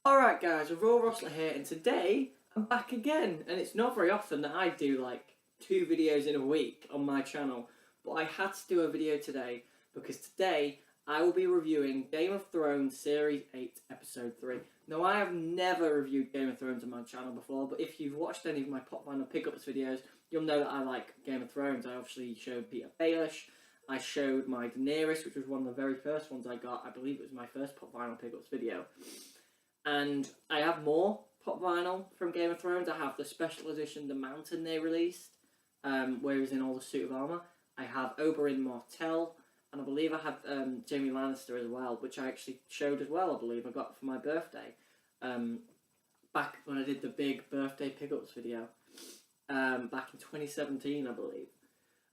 Alright guys, Raw Rossler here, and today I'm back again, and it's not very often that I do like 2 videos in a week on my channel, but I had to do a video today because today I will be reviewing Game of Thrones Series 8 Episode 3. Now I have never reviewed Game of Thrones on my channel before, but if you've watched any of my Pop Vinyl Pickups videos, you'll know that I like Game of Thrones. I obviously showed Peter Baelish, I showed my Daenerys, which was one of the very first ones I got. I believe it was my first Pop Vinyl Pickups video. And I have more pop vinyl from Game of Thrones. I have the special edition, The Mountain they released, where he's in all the suit of armour. I have Oberyn Martell, and I believe I have Jaime Lannister as well, which I actually showed as well, I believe. I got for my birthday, back when I did the big birthday pickups video, back in 2017, I believe.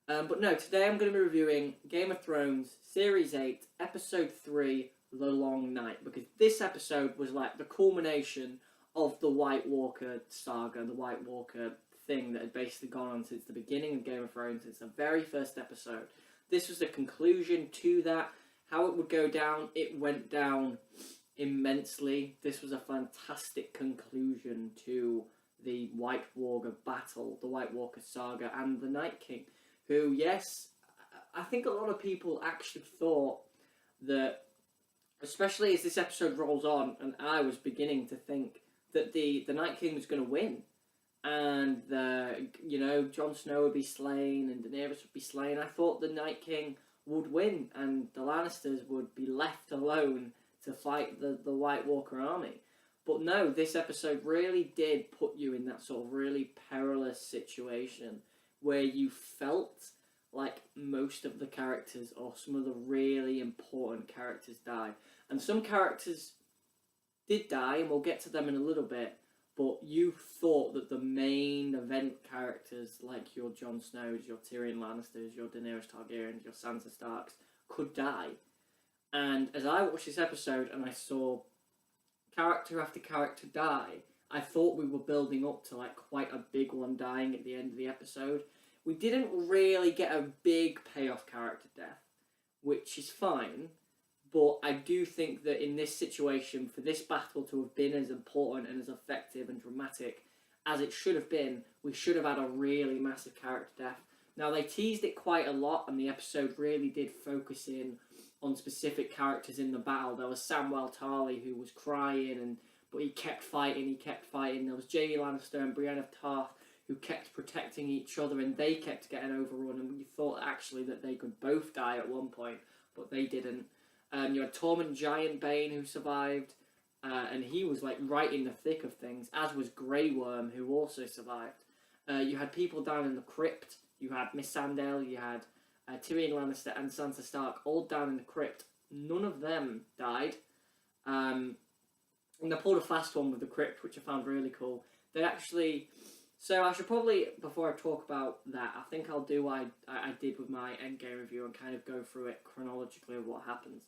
But no, today I'm going to be reviewing Game of Thrones Series 8, Episode 3, The Long Night, because this episode was like the culmination of the White Walker saga, the White Walker thing that had basically gone on since the beginning of Game of Thrones, since the very first episode. This was the conclusion to that. How it would go down, it went down immensely. This was a fantastic conclusion to the White Walker battle, the White Walker saga, and the Night King, who, yes, I think a lot of people actually thought that, especially as this episode rolls on, and I was beginning to think that the Night King was going to win, and Jon Snow would be slain and Daenerys would be slain. I thought the Night King would win, and the Lannisters would be left alone to fight the White Walker army. But no, this episode really did put you in that sort of really perilous situation where you felt like most of the characters, or some of the really important characters, died. And some characters did die, and we'll get to them in a little bit, but you thought that the main event characters, like your Jon Snows, your Tyrion Lannisters, your Daenerys Targaryens, your Sansa Starks, could die. And as I watched this episode and I saw character after character die, I thought we were building up to like quite a big one dying at the end of the episode. We didn't really get a big payoff character death, which is fine, but I do think that in this situation, for this battle to have been as important and as effective and dramatic as it should have been, we should have had a really massive character death. Now, they teased it quite a lot, and the episode really did focus in on specific characters in the battle. There was Samwell Tarly, who was crying, but he kept fighting. There was Jaime Lannister and Brienne of Tarth, who kept protecting each other, and they kept getting overrun, and you thought actually that they could both die at one point, but they didn't. You had Tormund Giantbane, who survived, and he was like right in the thick of things, as was Grey Worm, who also survived. You had people down in the crypt. You had Missandei, you had Tyrion Lannister and Sansa Stark all down in the crypt. None of them died. And they pulled a fast one with the crypt, which I found really cool. They actually... So I should probably, before I talk about that, I think I'll do what I did with my Endgame review and kind of go through it chronologically of what happens.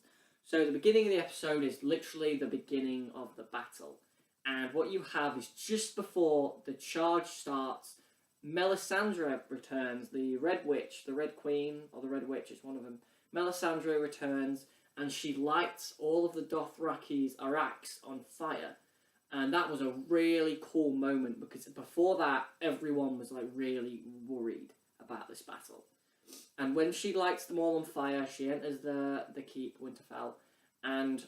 So the beginning of the episode is literally the beginning of the battle. And what you have is just before the charge starts, Melisandre returns, the Red Witch, the Red Queen, or the Red Witch, it's one of them. Melisandre returns, and she lights all of the Dothraki's Arrax on fire. And that was a really cool moment, because before that, everyone was like really worried about this battle. And when she lights them all on fire, she enters the keep, Winterfell, and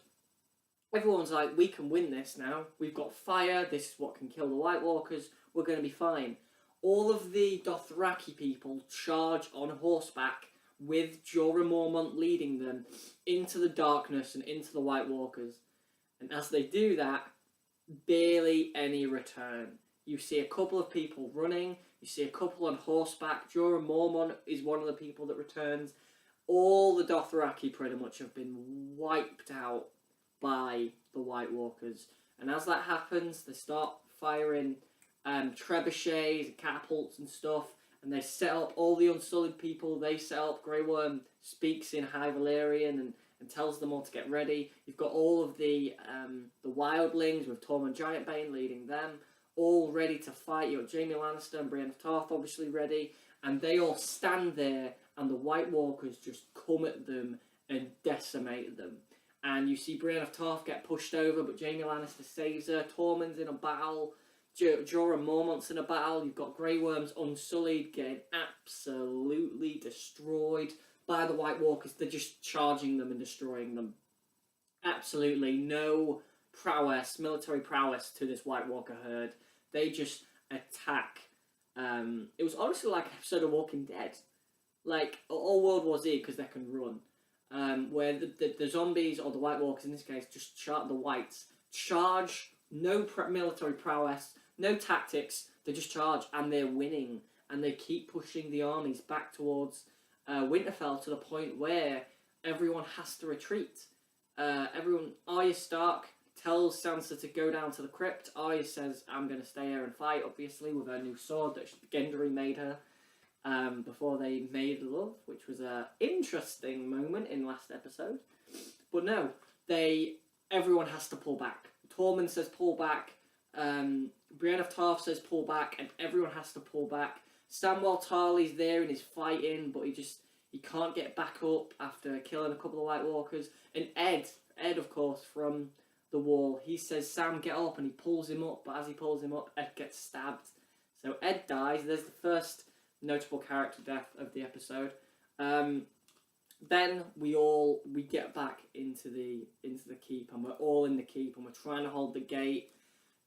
everyone's like, we can win this now. We've got fire, this is what can kill the White Walkers, we're going to be fine. All of the Dothraki people charge on horseback with Jorah Mormont leading them into the darkness and into the White Walkers. And as they do that, barely any return. You see a couple of people running, you see a couple on horseback. Jorah Mormont is one of the people that returns. All the Dothraki pretty much have been wiped out by the White Walkers. And as that happens, they start firing trebuchets and catapults and stuff, and they set up all the Unsullied people. They set up. Grey Worm speaks in High Valyrian and tells them all to get ready. You've got all of the wildlings with Tormund Giantbane leading them, all ready to fight. You've got Jaime Lannister and Brienne of Tarth obviously ready, and they all stand there, and the White Walkers just come at them and decimate them. and you see Brienne of Tarth get pushed over, but Jaime Lannister saves her. Tormund's in a battle. Jorah Mormont's in a battle. You've got Grey Worm's Unsullied getting absolutely destroyed by the White Walkers. They're just charging them and destroying them. Absolutely no prowess, military prowess to this White Walker herd. They just attack. It was honestly like an episode of Walking Dead. Like, or World War Z, because they can run. Where the zombies, or the White Walkers in this case, just the Whites. Charge, no military prowess, no tactics, they just charge, and they're winning. And they keep pushing the armies back towards Winterfell to the point where everyone has to retreat. Arya Stark tells Sansa to go down to the crypt. Arya says, I'm going to stay here and fight, obviously, with her new sword that Gendry made her before they made love, which was an interesting moment in last episode. But no, everyone has to pull back. Tormund says pull back, Brienne of Tarth says pull back, and everyone has to pull back. Samwell Tarly's there and he's fighting, but he can't get back up after killing a couple of White Walkers. And Ed, of course, from the wall, he says, Sam, get up, and he pulls him up, but as he pulls him up, Ed gets stabbed. So Ed dies. There's the first notable character death of the episode. Then we get back into the keep, and we're all in the keep, and we're trying to hold the gate.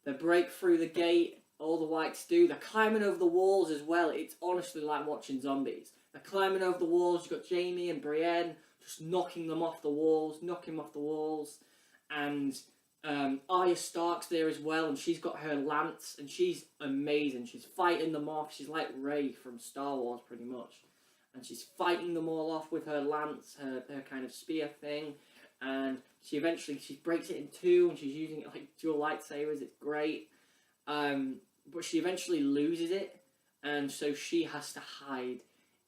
They break through the gate, all the Whites do. They're climbing over the walls as well. It's honestly like watching zombies. They're climbing over the walls. You've got Jaime and Brienne just knocking them off the walls, and Arya Stark's there as well, and she's got her lance, and she's amazing. She's fighting them off. She's like Rey from Star Wars, pretty much. And she's fighting them all off with her lance, her kind of spear thing. And she breaks it in two, and she's using it like dual lightsabers. It's great. But she eventually loses it, and so she has to hide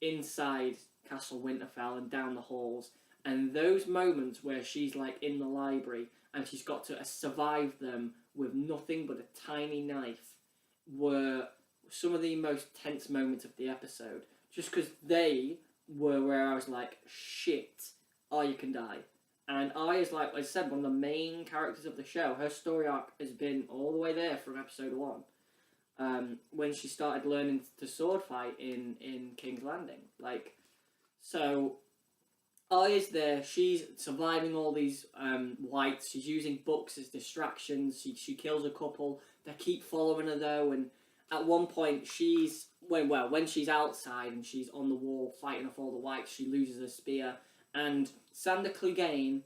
inside Castle Winterfell and down the halls. And those moments where she's like in the library and she's got to survive them with nothing but a tiny knife were some of the most tense moments of the episode. Just because they were where I was like, shit, Arya can die. And Arya's, like I said, one of the main characters of the show. Her story arc has been all the way there from episode 1. When she started learning to sword fight in King's Landing. So Arya's there, she's surviving all these Whites, she's using books as distractions, she kills a couple, they keep following her though, and at one point when she's outside and she's on the wall fighting off all the Whites, she loses her spear, and Sandor Clegane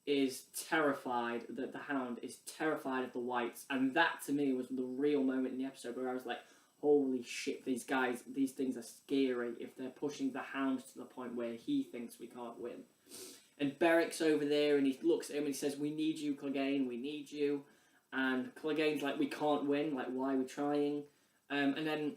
is terrified, that the Hound is terrified of the Whites, and that to me was the real moment in the episode where I was like, holy shit, these things are scary if they're pushing the Hound to the point where he thinks we can't win. And Beric's over there and he looks at him and he says, we need you, Clegane, we need you. And Clegane's like, we can't win, like, why are we trying? And then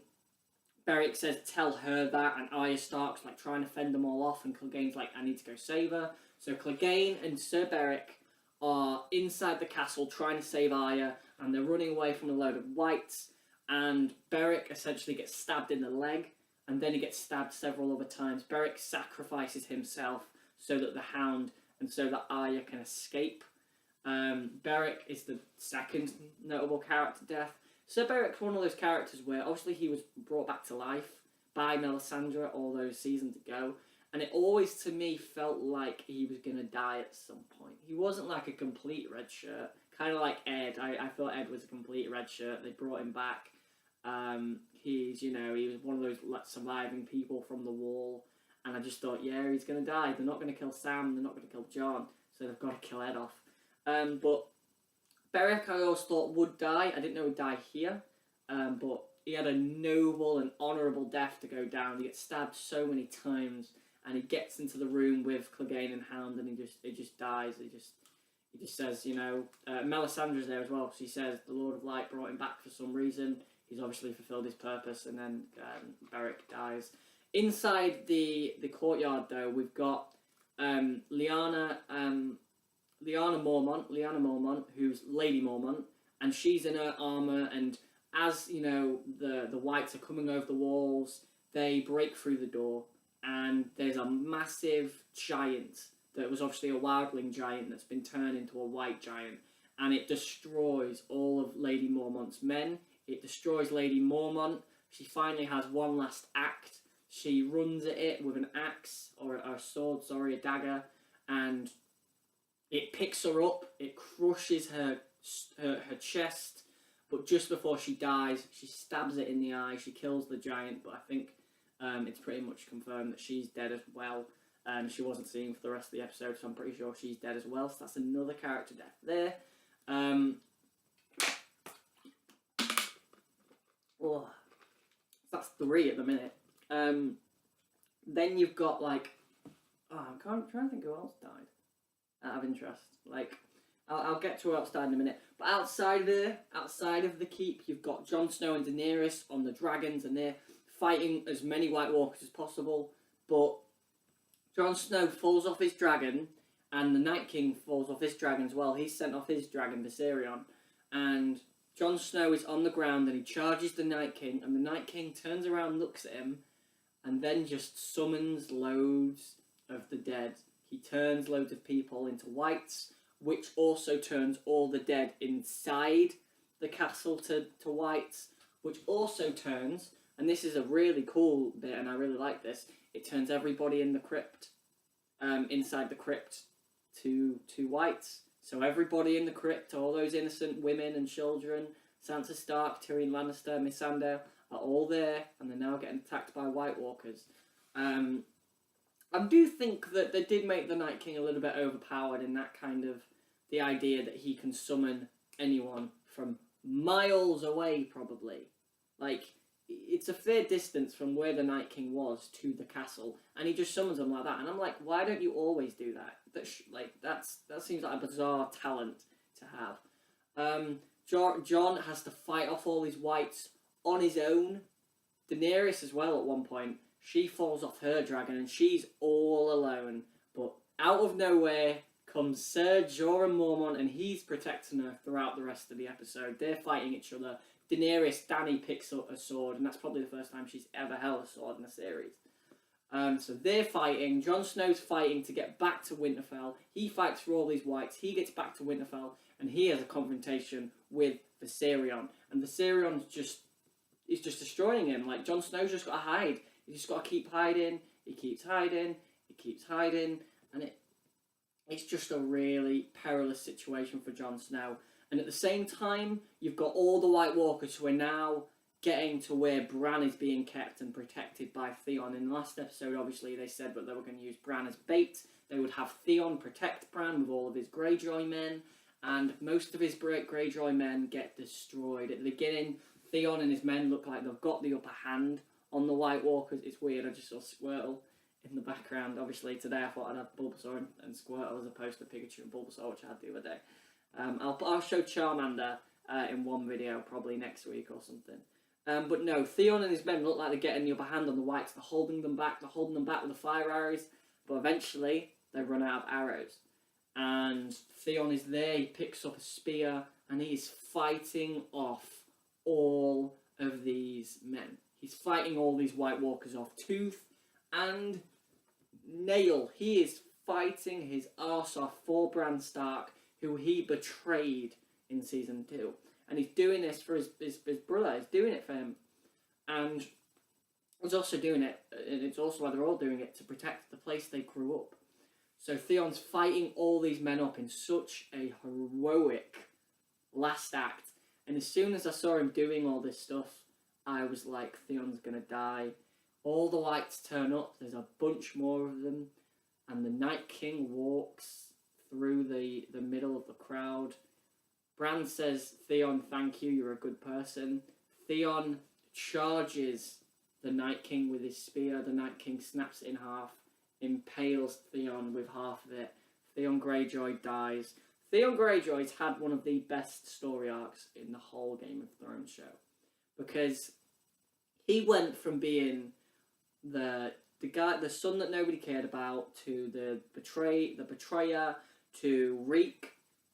Beric says, tell her that, and Arya Stark's like trying to fend them all off, and Clegane's like, I need to go save her. So Clegane and Sir Beric are inside the castle trying to save Arya, and they're running away from a load of Whites. And Beric essentially gets stabbed in the leg, and then he gets stabbed several other times. Beric sacrifices himself so that the Hound and so that Arya can escape. Beric is the second notable character death. Sir Beric's one of those characters where obviously he was brought back to life by Melisandre all those seasons ago, and it always to me felt like he was going to die at some point. He wasn't like a complete red shirt, kind of like Ed. I thought Ed was a complete red shirt. They brought him back. He was one of those surviving people from the wall, and I just thought, yeah, he's going to die. They're not going to kill Sam, they're not going to kill Jon, so they've got to kill Ed off. But Beric I always thought would die. I didn't know he'd die here, but he had a noble and honourable death to go down. He gets stabbed so many times, and he gets into the room with Clegane and Hound, and he just dies. He just says, Melisandre's there as well. She says the Lord of Light brought him back for some reason. He's obviously fulfilled his purpose, and then Beric dies. Inside the courtyard, though, we've got Lyanna Mormont, who's Lady Mormont, and she's in her armour, and as, the Whites are coming over the walls, they break through the door, and there's a massive giant that was obviously a wildling giant that's been turned into a white giant, and it destroys all of Lady Mormont's men. It destroys Lady Mormont. She finally has one last act. She runs at it with an axe, or a sword, sorry, a dagger, and it picks her up. It crushes her chest, but just before she dies, she stabs it in the eye. She kills the giant, but I think it's pretty much confirmed that she's dead as well. She wasn't seen for the rest of the episode, so I'm pretty sure she's dead as well. So that's another character death there. That's 3 at the minute. Then you've got like, I'm trying to think who else died out of interest. Like, I'll get to who else died in a minute. But outside of the keep, you've got Jon Snow and Daenerys on the dragons, and they're fighting as many White Walkers as possible. But Jon Snow falls off his dragon, and the Night King falls off his dragon as well. He's sent off his dragon, Viserion, and Jon Snow is on the ground, and he charges the Night King, and the Night King turns around, looks at him, and then just summons loads of the dead. He turns loads of people into whites, which also turns all the dead inside the castle to whites, which also turns, and this is a really cool bit, and I really like this, it turns everybody in the crypt, inside the crypt, to whites. So everybody in the crypt, all those innocent women and children, Sansa Stark, Tyrion Lannister, Missandei, are all there, and they're now getting attacked by White Walkers. I do think that they did make the Night King a little bit overpowered in that kind of, the idea that he can summon anyone from miles away, probably. Like, it's a fair distance from where the Night King was to the castle, and he just summons them like that. And I'm like, why don't you always do that? That seems like a bizarre talent to have. Jon has to fight off all these whites on his own. Daenerys as well at one point. She falls off her dragon and she's all alone. But out of nowhere comes Ser Jorah Mormont, and he's protecting her throughout the rest of the episode. They're fighting each other. Daenerys, Dany picks up a sword, and that's probably the first time she's ever held a sword in a series. So they're fighting. Jon Snow's fighting to get back to Winterfell. He fights for all these whites. He gets back to Winterfell, and he has a confrontation with Viserion. And Viserion's just destroying him. Like, Jon Snow's just got to hide. He's just got to keep hiding. He keeps hiding. He keeps hiding. And it's just a really perilous situation for Jon Snow. And at the same time, you've got all the White Walkers who are now getting to where Bran is being kept and protected by Theon. In the last episode, obviously, they said that they were going to use Bran as bait. They would have Theon protect Bran with all of his Greyjoy men, and most of his Greyjoy men get destroyed. At the beginning, Theon and his men look like they've got the upper hand on the White Walkers. It's weird, I just saw Squirtle in the background. Obviously, today I thought I'd have Bulbasaur and Squirtle as opposed to Pikachu and Bulbasaur, which I had the other day. I'll show Charmander in one video, probably next week or something. But no, Theon and his men look like they're getting the upper hand on the whites. They're holding them back with the fire arrows, but eventually they run out of arrows. And Theon is there, he picks up a spear, and he's fighting off all of these men. He's fighting all these White Walkers off tooth and nail. He is fighting his arse off for Bran Stark, who he betrayed in Season 2. And he's doing this for his brother. He's doing it for him. And he's also doing it, and it's also why they're all doing it, to protect the place they grew up. So Theon's fighting all these men up in such a heroic last act. And as soon as I saw him doing all this stuff, I was like, Theon's going to die. All the whites turn up. There's a bunch more of them. And the Night King walks through the middle of the crowd. Bran says, Theon, thank you, you're a good person. Theon charges the Night King with his spear. The Night King snaps it in half, impales Theon with half of it. Theon Greyjoy dies. Theon Greyjoy's had one of the best story arcs in the whole Game of Thrones show. Because he went from being the son that nobody cared about, to the betrayer, to Reek,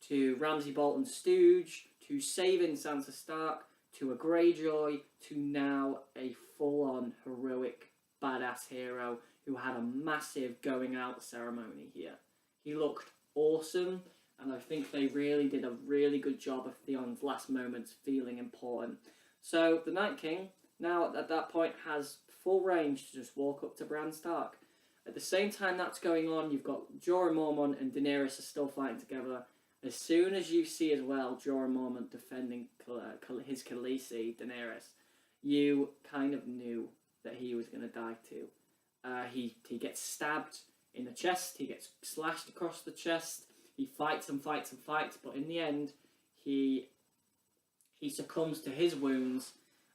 to Ramsay Bolton Stooge, to saving Sansa Stark, to a Greyjoy, to now a full-on heroic badass hero who had a massive going out ceremony here. He looked awesome, and I think they really did a really good job of Theon's last moments feeling important. So the Night King now at that point has full range to just walk up to Bran Stark. At the same time that's going on, you've got Jorah Mormont and Daenerys are still fighting together. As soon as you see as well Jorah Mormont defending his Khaleesi, Daenerys, you kind of knew that he was going to die too. He gets stabbed in the chest, he gets slashed across the chest, he fights and fights and fights, but in the end, he succumbs to his wounds,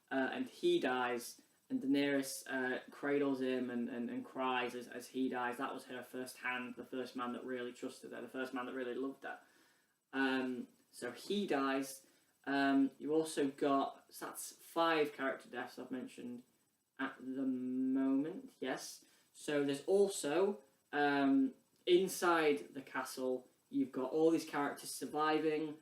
and he dies, and Daenerys cradles him and cries as he dies. That was her first hand, the first man that really trusted her, the first man that really loved her. So he dies. You also got, so that's 5 character deaths I've mentioned at the moment, yes. So there's also, inside the castle, you've got all these characters surviving,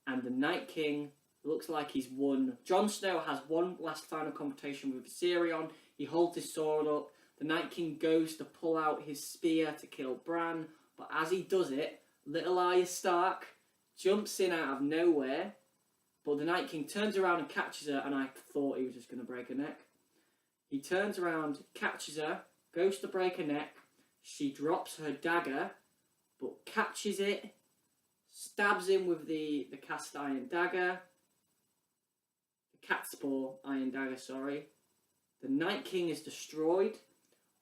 and the Night King looks like he's won. Jon Snow has one last final confrontation with Viserion. He holds his sword up. The Night King goes to pull out his spear to kill Bran, but as he does it, little Arya Stark jumps in out of nowhere, but the Night King turns around and catches her, and I thought he was just going to break her neck. He turns around, catches her, goes to break her neck. She drops her dagger, but catches it, stabs him with the cast iron dagger, the Catspaw iron dagger, sorry. The Night King is destroyed.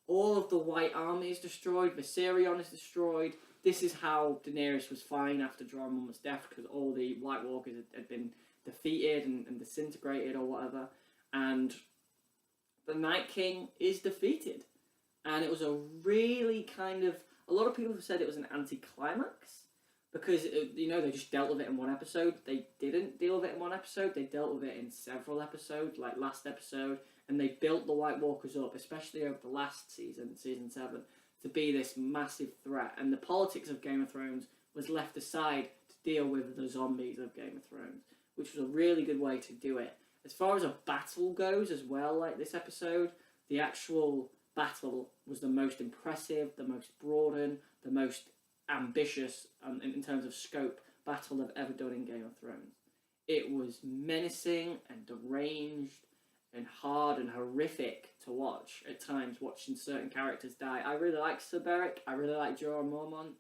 All of the White Army is destroyed. Viserion is destroyed. This is how Daenerys was fine after Jorah Mormont's death, because all the White Walkers had been defeated and disintegrated or whatever. And the Night King is defeated. And it was a really kind of... A lot of people have said it was an anticlimax, because, they just dealt with it in one episode. They didn't deal with it in one episode. They dealt with it in several episodes, like last episode. And they built the White Walkers up, especially over the last season, Season 7, to be this massive threat. And the politics of Game of Thrones was left aside to deal with the zombies of Game of Thrones, which was a really good way to do it. As far as a battle goes as well, like this episode, the actual battle was the most impressive, the most broadened, the most ambitious, in terms of scope, battle I've ever done in Game of Thrones. It was menacing and deranged and hard and horrific to watch at times, watching certain characters die. I really like Sir Beric. I really like Jorah Mormont.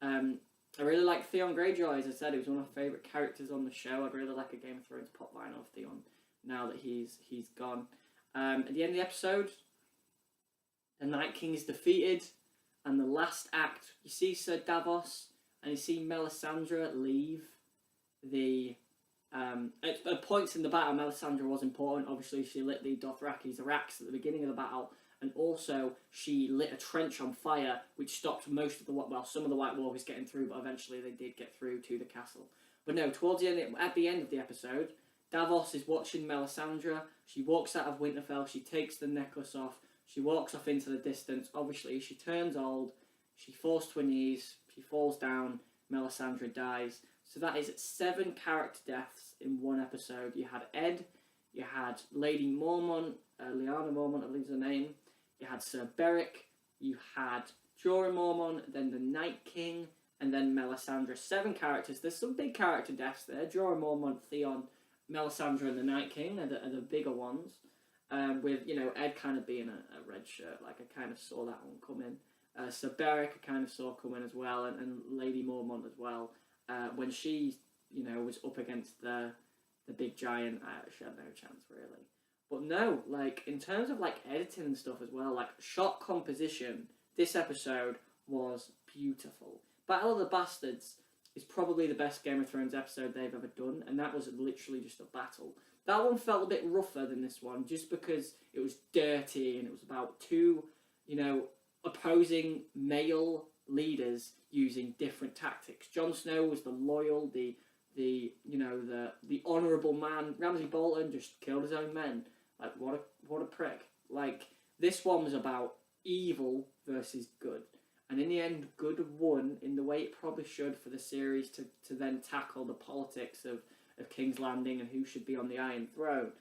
I really like Theon Greyjoy. As I said, he was one of my favourite characters on the show. I'd really like a Game of Thrones pop line of Theon now that he's gone. At the end of the episode, the Night King is defeated, and the last act, you see Sir Davos and you see Melisandre leave the... at points in the battle, Melisandre was important. Obviously, she lit the Dothraki's racks at the beginning of the battle, and also she lit a trench on fire, which stopped most of some of the White Walkers getting through, but eventually they did get through to the castle. But no, towards the end, at the end of the episode, Davos is watching Melisandre. She walks out of Winterfell. She takes the necklace off. She walks off into the distance. Obviously, she turns old. She falls to her knees. She falls down. Melisandre dies. So that is 7 character deaths in one episode. You had Ed, you had Lady Mormont, Lyanna Mormont, I believe is her name. You had Sir Beric, you had Jorah Mormont, then the Night King, and then Melisandre. 7 characters. There's some big character deaths there. Jorah Mormont, Theon, Melisandre, and the Night King are the bigger ones. With, Ed kind of being a red shirt. Like, I kind of saw that one coming. Sir Beric I kind of saw coming as well, and Lady Mormont as well. When she, was up against the big giant, she had no chance, really. But no, like, in terms of, like, editing and stuff as well, like, shot composition, this episode was beautiful. Battle of the Bastards is probably the best Game of Thrones episode they've ever done, and that was literally just a battle. That one felt a bit rougher than this one, just because it was dirty, and it was about 2, opposing male leaders using different tactics. Jon Snow was the loyal, the honourable man. Ramsay Bolton just killed his own men. Like, what a prick. Like, this one was about evil versus good. And in the end, good won in the way it probably should for the series to then tackle the politics of King's Landing and who should be on the Iron Throne.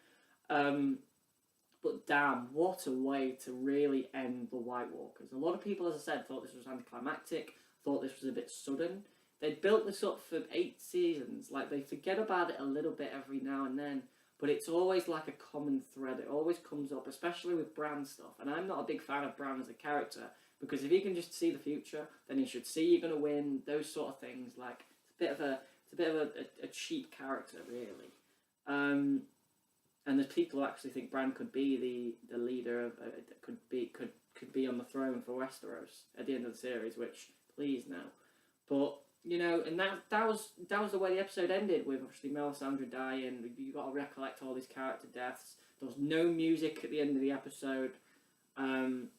But damn, what a way to really end the White Walkers. A lot of people, as I said, thought this was anticlimactic, thought this was a bit sudden. They built this up for 8 seasons. Like, they forget about it a little bit every now and then, but it's always like a common thread. It always comes up, especially with Bran stuff. And I'm not a big fan of Bran as a character, because if he can just see the future, then he should see you're going to win, those sort of things. Like, it's a bit of a cheap character, really. And there's people who actually think Bran could be the leader of could be on the throne for Westeros at the end of the series. Which, please no, but you know, and that was the way the episode ended, with obviously Melisandre dying. You got to recollect all these character deaths. There was no music at the end of the episode,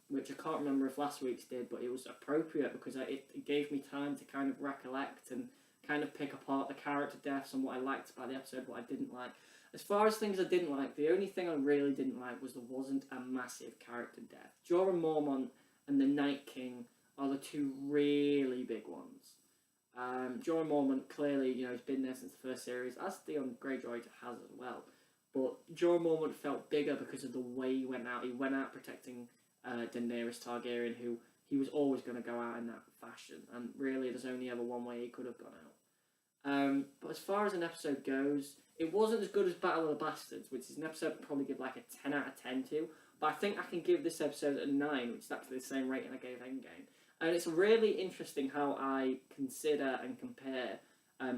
which I can't remember if last week's did, but it was appropriate because it gave me time to kind of recollect and kind of pick apart the character deaths and what I liked about the episode, what I didn't like. As far as things I didn't like, the only thing I really didn't like was there wasn't a massive character death. Jorah Mormont and the Night King are the two really big ones. Jorah Mormont, clearly, you know, he's been there since the first series, as Theon Greyjoy has as well. But Jorah Mormont felt bigger because of the way he went out. He went out protecting Daenerys Targaryen, who he was always going to go out in that fashion. And really, there's only ever one way he could have gone out. But as far as an episode goes, it wasn't as good as Battle of the Bastards, which is an episode I'd probably give like a 10 out of 10 to. But I think I can give this episode a 9, which is actually the same rating I gave Endgame. And it's really interesting how I consider and compare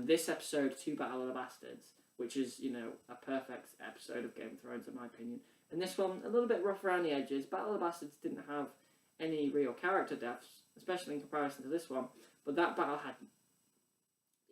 this episode to Battle of the Bastards, which is, you know, a perfect episode of Game of Thrones in my opinion. And this one, a little bit rough around the edges. Battle of the Bastards didn't have any real character deaths, especially in comparison to this one. But that battle had...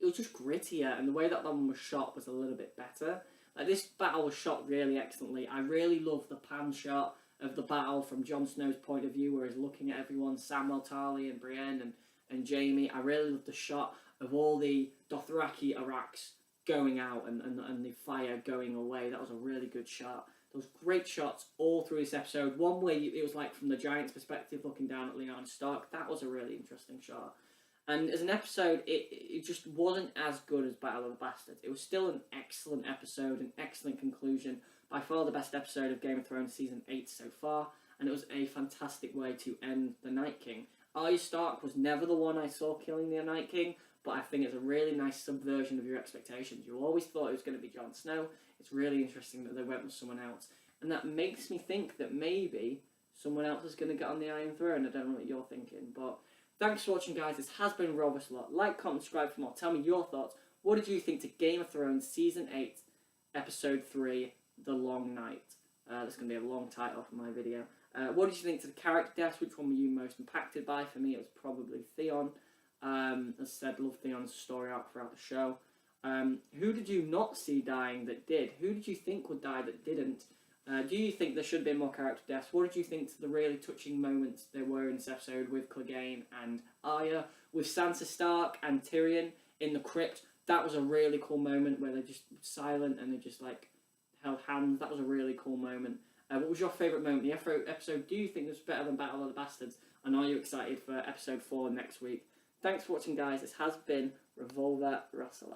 it was just grittier, and the way that one was shot was a little bit better. Like, this battle was shot really excellently. I really love the pan shot of the battle from Jon Snow's point of view, where he's looking at everyone, Samwell Tarly and Brienne and Jaime. I really love the shot of all the Dothraki Arrax going out and the fire going away. That was a really good shot. There was great shots all through this episode. One way, it was like from the Giant's perspective, looking down at Lyanna Stark. That was a really interesting shot. And as an episode, it just wasn't as good as Battle of the Bastards. It was still an excellent episode, an excellent conclusion. By far the best episode of Game of Thrones Season 8 so far. And it was a fantastic way to end the Night King. Arya Stark was never the one I saw killing the Night King, but I think it's a really nice subversion of your expectations. You always thought it was going to be Jon Snow. It's really interesting that they went with someone else. And that makes me think that maybe someone else is going to get on the Iron Throne. I don't know what you're thinking, but... thanks for watching, guys. This has been Rovers a lot. Like, comment, subscribe for more. Tell me your thoughts. What did you think to Game of Thrones Season 8, Episode 3, The Long Night? That's going to be a long title for my video. What did you think to the character deaths? Which one were you most impacted by? For me, it was probably Theon. As I said, love Theon's story arc throughout the show. Who did you not see dying that did? Who did you think would die that didn't? Do you think there should have been more character deaths? What did you think to the really touching moments there were in this episode with Clegane and Arya, with Sansa Stark and Tyrion in the crypt? That was a really cool moment where they're just silent and they just like held hands. That was a really cool moment. What was your favourite moment in the episode? Do you think it was better than Battle of the Bastards? And are you excited for episode 4 next week? Thanks for watching, guys. This has been Revolver Russell.